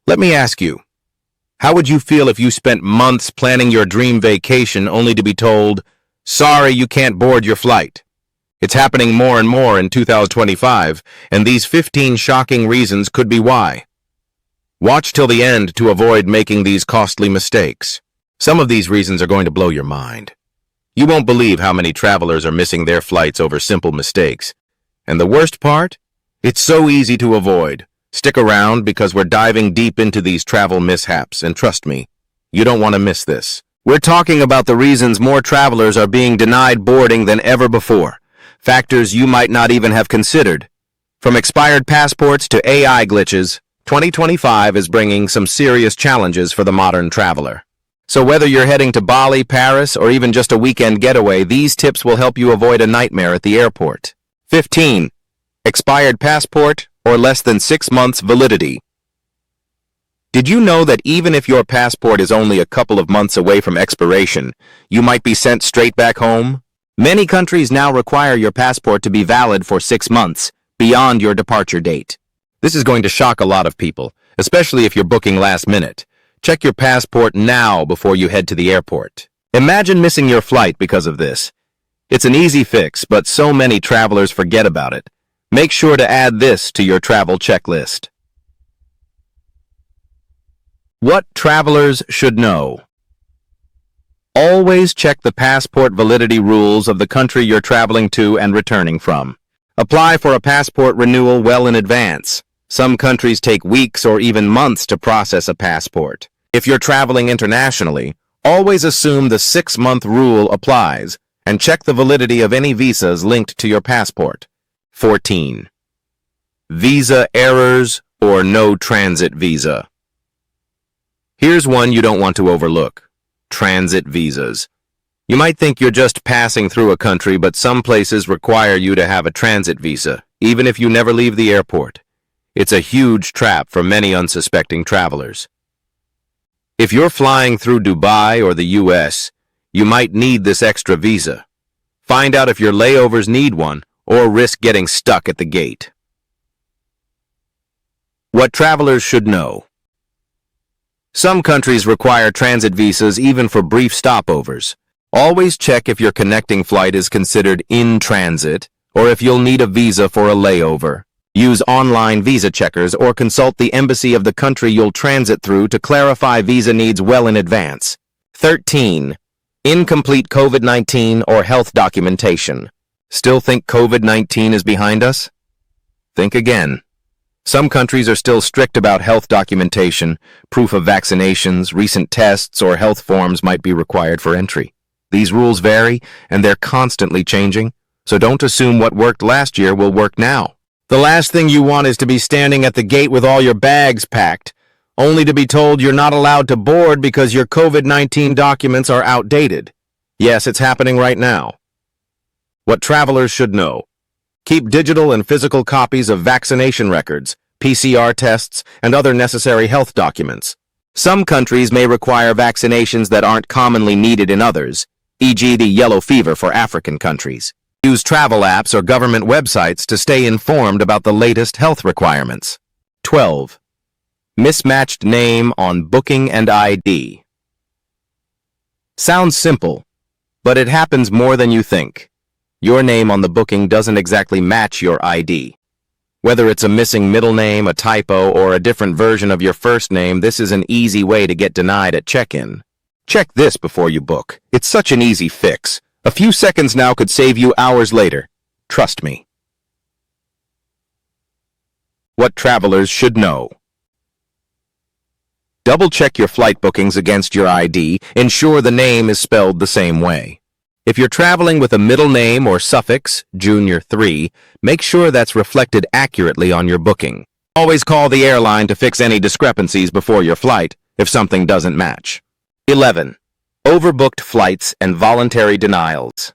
Let me ask you, how would you feel if you spent months planning your dream vacation only to be told, sorry, you can't board your flight? It's happening more and more in 2025, and these 15 shocking reasons could be why. Watch till the end to avoid making these costly mistakes. Some of these reasons are going to blow your mind. You won't believe how many travelers are missing their flights over simple mistakes. And the worst part? It's so easy to avoid. Stick around because we're diving deep into these travel mishaps, and trust me, you don't want to miss this. We're talking about the reasons more travelers are being denied boarding than ever before. Factors you might not even have considered. From expired passports to AI glitches, 2025 is bringing some serious challenges for the modern traveler. So whether you're heading to Bali, Paris, or even just a weekend getaway, these tips will help you avoid a nightmare at the airport. 15. Expired passport or less than 6 months validity. Did you know that even if your passport is only a couple of months away from expiration, you might be sent straight back home? Many countries now require your passport to be valid for 6 months, beyond your departure date. This is going to shock a lot of people, especially if you're booking last minute. Check your passport now before you head to the airport. Imagine missing your flight because of this. It's an easy fix, but so many travelers forget about it. Make sure to add this to your travel checklist. What travelers should know. Always check the passport validity rules of the country you're traveling to and returning from. Apply for a passport renewal well in advance. Some countries take weeks or even months to process a passport. If you're traveling internationally, always assume the 6-month rule applies and check the validity of any visas linked to your passport. 14. Visa errors or no transit visa. Here's one you don't want to overlook. Transit visas. You might think you're just passing through a country, but some places require you to have a transit visa, even if you never leave the airport. It's a huge trap for many unsuspecting travelers. If you're flying through Dubai or the US, you might need this extra visa. Find out if your layovers need one or risk getting stuck at the gate. What travelers should know. Some countries require transit visas even for brief stopovers. Always check if your connecting flight is considered in transit or if you'll need a visa for a layover. Use online visa checkers or consult the embassy of the country you'll transit through to clarify visa needs well in advance. 13. Incomplete COVID-19 or health documentation. Still think COVID-19 is behind us? Think again. Some countries are still strict about health documentation. Proof of vaccinations, recent tests, or health forms might be required for entry. These rules vary, and they're constantly changing, so don't assume what worked last year will work now. The last thing you want is to be standing at the gate with all your bags packed, only to be told you're not allowed to board because your COVID-19 documents are outdated. Yes, it's happening right now. What travelers should know. Keep digital and physical copies of vaccination records, PCR tests, and other necessary health documents. Some countries may require vaccinations that aren't commonly needed in others, e.g. the yellow fever for African countries. Use travel apps or government websites to stay informed about the latest health requirements. 12. Mismatched name on booking and ID. Sounds simple, but it happens more than you think. Your name on the booking doesn't exactly match your ID. Whether it's a missing middle name, a typo, or a different version of your first name, this is an easy way to get denied at check-in. Check this before you book. It's such an easy fix. A few seconds now could save you hours later. Trust me. What travelers should know. Double-check your flight bookings against your ID. Ensure the name is spelled the same way. If you're traveling with a middle name or suffix, Junior 3, make sure that's reflected accurately on your booking. Always call the airline to fix any discrepancies before your flight if something doesn't match. 11. Overbooked flights and voluntary denials.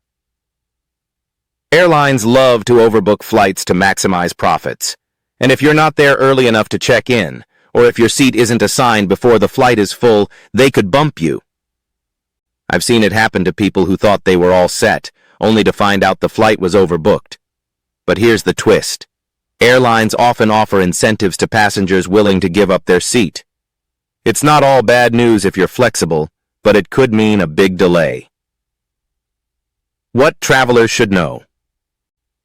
Airlines love to overbook flights to maximize profits. And if you're not there early enough to check in, or if your seat isn't assigned before the flight is full, they could bump you. I've seen it happen to people who thought they were all set, only to find out the flight was overbooked. But here's the twist. Airlines often offer incentives to passengers willing to give up their seat. It's not all bad news if you're flexible, but it could mean a big delay. What travelers should know.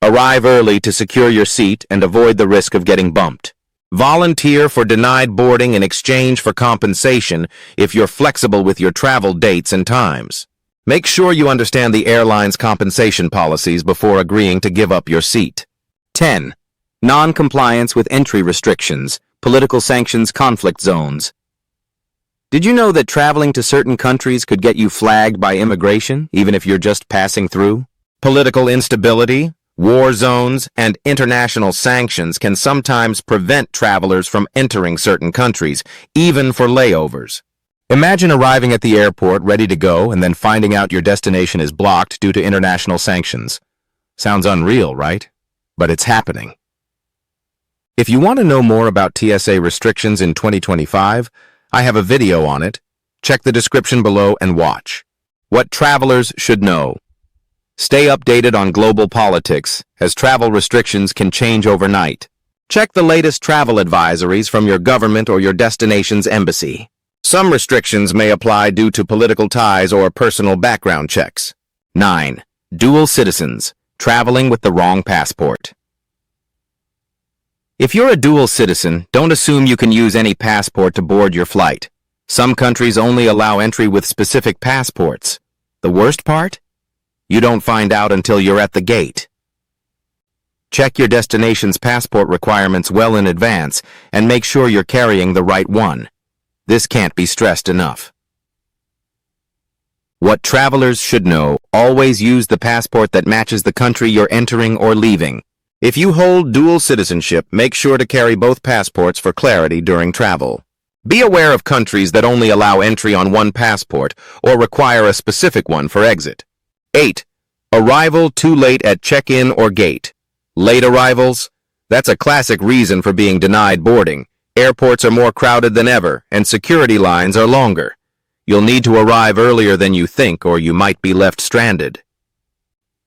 Arrive early to secure your seat and avoid the risk of getting bumped. Volunteer for denied boarding in exchange for compensation if you're flexible with your travel dates and times. Make sure you understand the airline's compensation policies before agreeing to give up your seat. 10. Non-compliance with entry restrictions, political sanctions, conflict zones. Did you know that traveling to certain countries could get you flagged by immigration, even if you're just passing through? Political instability, war zones, and international sanctions can sometimes prevent travelers from entering certain countries, even for layovers. Imagine arriving at the airport ready to go and then finding out your destination is blocked due to international sanctions. Sounds unreal, right? But it's happening. If you want to know more about TSA restrictions in 2025, I have a video on it. Check the description below and watch. What travelers should know. Stay updated on global politics, as travel restrictions can change overnight. Check the latest travel advisories from your government or your destination's embassy. Some restrictions may apply due to political ties or personal background checks. 9. Dual citizens, traveling with the wrong passport. If you're a dual citizen, don't assume you can use any passport to board your flight. Some countries only allow entry with specific passports. The worst part? You don't find out until you're at the gate. Check your destination's passport requirements well in advance and make sure you're carrying the right one. This can't be stressed enough. What travelers should know, always use the passport that matches the country you're entering or leaving. If you hold dual citizenship, make sure to carry both passports for clarity during travel. Be aware of countries that only allow entry on one passport or require a specific one for exit. 8. Arrival too late at check-in or gate. Late arrivals? That's a classic reason for being denied boarding. Airports are more crowded than ever, and security lines are longer. You'll need to arrive earlier than you think, or you might be left stranded.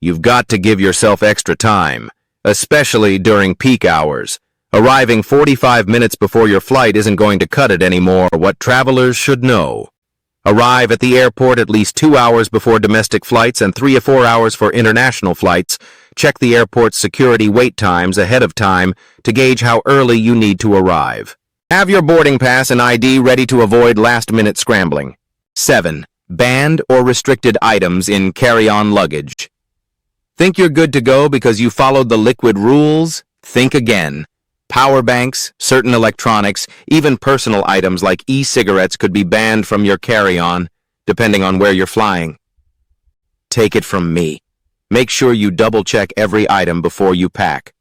You've got to give yourself extra time, especially during peak hours. Arriving 45 minutes before your flight isn't going to cut it anymore. What travelers should know. Arrive at the airport at least 2 hours before domestic flights and 3 or 4 hours for international flights. Check the airport's security wait times ahead of time to gauge how early you need to arrive. Have your boarding pass and ID ready to avoid last-minute scrambling. 7. Banned or restricted items in carry-on luggage. Think you're good to go because you followed the liquid rules? Think again. Power banks, certain electronics, even personal items like e-cigarettes could be banned from your carry-on, depending on where you're flying. Take it from me. Make sure you double-check every item before you pack.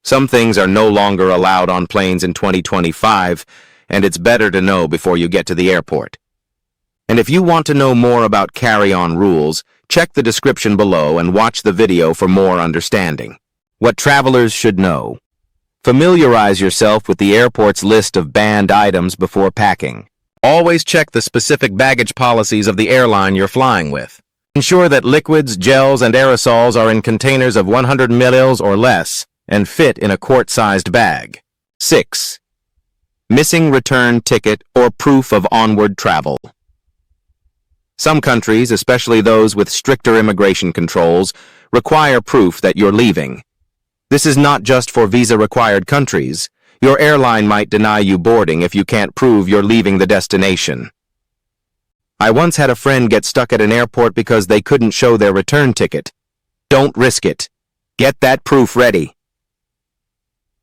Some things are no longer allowed on planes in 2025, and it's better to know before you get to the airport. And if you want to know more about carry-on rules, check the description below and watch the video for more understanding. What travelers should know. Familiarize yourself with the airport's list of banned items before packing. Always check the specific baggage policies of the airline you're flying with. Ensure that liquids, gels, and aerosols are in containers of 100 ml or less and fit in a quart-sized bag. 6. Missing return ticket or proof of onward travel. Some countries, especially those with stricter immigration controls, require proof that you're leaving. This is not just for visa-required countries. Your airline might deny you boarding if you can't prove you're leaving the destination. I once had a friend get stuck at an airport because they couldn't show their return ticket. Don't risk it. Get that proof ready.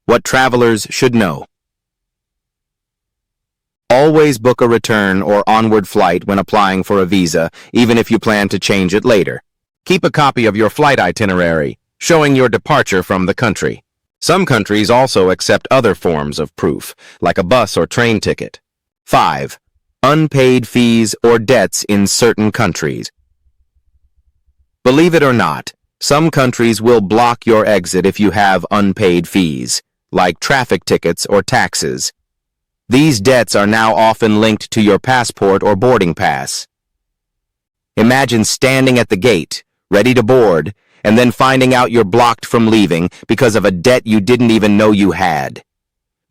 What travelers should know. Always book a return or onward flight when applying for a visa, even if you plan to change it later. Keep a copy of your flight itinerary, showing your departure from the country. Some countries also accept other forms of proof, like a bus or train ticket. 5. Unpaid fees or debts in certain countries. Believe it or not, some countries will block your exit if you have unpaid fees, like traffic tickets or taxes. These debts are now often linked to your passport or boarding pass. Imagine standing at the gate, ready to board, and then finding out you're blocked from leaving because of a debt you didn't even know you had.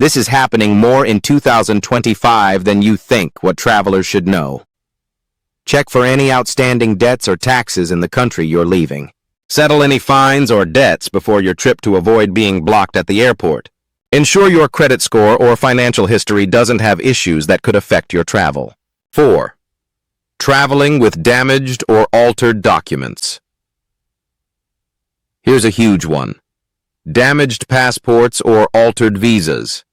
This is happening more in 2025 than you think. What travelers should know. Check for any outstanding debts or taxes in the country you're leaving. Settle any fines or debts before your trip to avoid being blocked at the airport. Ensure your credit score or financial history doesn't have issues that could affect your travel. 4. Traveling with damaged or altered documents. Here's a huge one. Damaged passports or altered visas.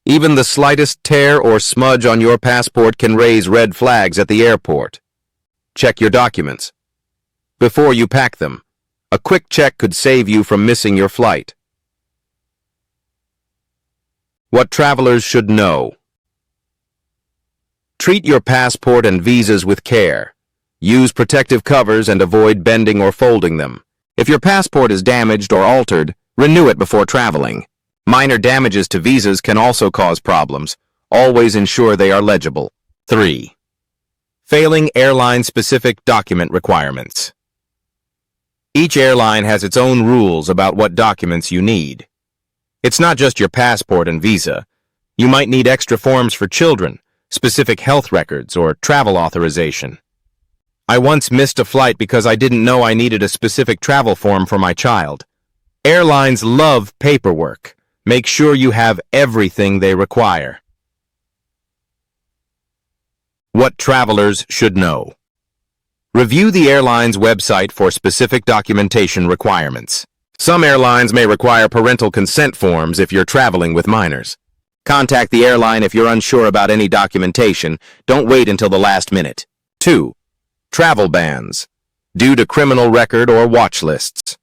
Even the slightest tear or smudge on your passport can raise red flags at the airport. Check your documents before you pack them. A quick check could save you from missing your flight. What travelers should know. Treat your passport and visas with care. Use protective covers and avoid bending or folding them. If your passport is damaged or altered, renew it before traveling. Minor damages to visas can also cause problems. Always ensure they are legible. 3. Failing airline-specific document requirements. Each airline has its own rules about what documents you need. It's not just your passport and visa. You might need extra forms for children, specific health records, or travel authorization. I once missed a flight because I didn't know I needed a specific travel form for my child. Airlines love paperwork. Make sure you have everything they require. What travelers should know. Review the airline's website for specific documentation requirements. Some airlines may require parental consent forms if you're traveling with minors. Contact the airline if you're unsure about any documentation. Don't wait until the last minute. 2. Travel bans, due to criminal record or watch lists.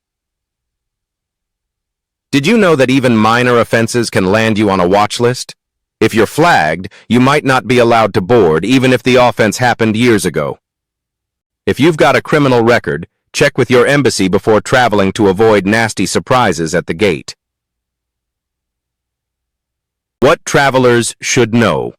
Did you know that even minor offenses can land you on a watch list? If you're flagged, you might not be allowed to board, even if the offense happened years ago. If you've got a criminal record, check with your embassy before traveling to avoid nasty surprises at the gate. What travelers should know.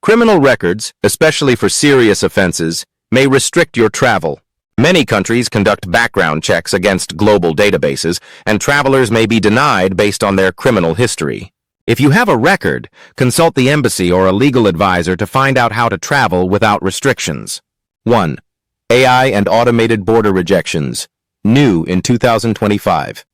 Criminal records, especially for serious offenses, may restrict your travel. Many countries conduct background checks against global databases, and travelers may be denied based on their criminal history. If you have a record, consult the embassy or a legal advisor to find out how to travel without restrictions. 1. AI and automated border rejections, new in 2025.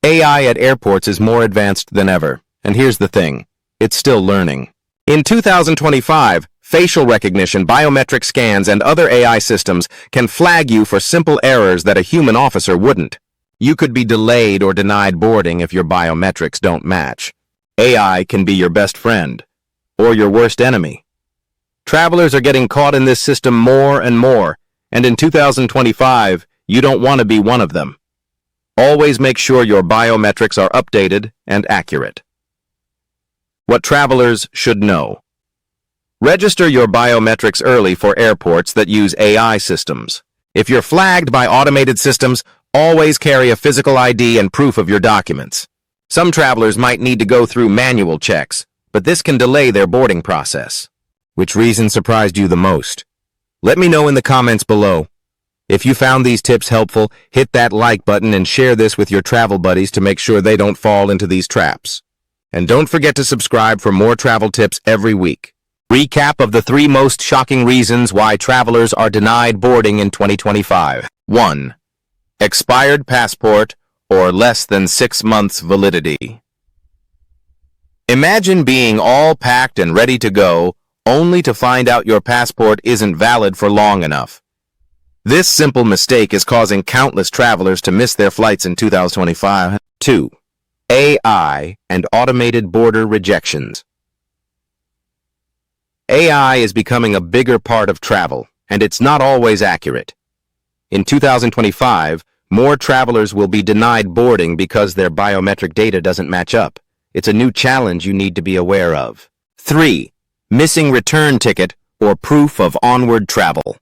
AI at airports is more advanced than ever, and here's the thing, it's still learning. In 2025, facial recognition, biometric scans, and other AI systems can flag you for simple errors that a human officer wouldn't. You could be delayed or denied boarding if your biometrics don't match. AI can be your best friend, or your worst enemy. Travelers are getting caught in this system more and more, and in 2025, you don't want to be one of them. Always make sure your biometrics are updated and accurate. What travelers should know. Register your biometrics early for airports that use AI systems. If you're flagged by automated systems, always carry a physical ID and proof of your documents. Some travelers might need to go through manual checks, but this can delay their boarding process. Which reason surprised you the most? Let me know in the comments below. If you found these tips helpful, hit that like button and share this with your travel buddies to make sure they don't fall into these traps. And don't forget to subscribe for more travel tips every week. Recap of the 3 most shocking reasons why travelers are denied boarding in 2025. 1. Expired passport or less than 6 months validity. Imagine being all packed and ready to go, only to find out your passport isn't valid for long enough. This simple mistake is causing countless travelers to miss their flights in 2025. 2. AI and automated border rejections. AI is becoming a bigger part of travel, and it's not always accurate. In 2025, more travelers will be denied boarding because their biometric data doesn't match up. It's a new challenge you need to be aware of. 3. Missing return ticket or proof of onward travel.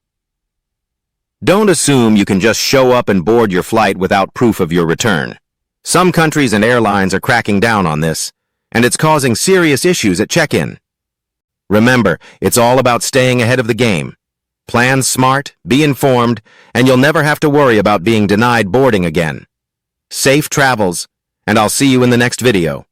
Don't assume you can just show up and board your flight without proof of your return. Some countries and airlines are cracking down on this, and it's causing serious issues at check-in. Remember, it's all about staying ahead of the game. Plan smart, be informed, and you'll never have to worry about being denied boarding again. Safe travels, and I'll see you in the next video.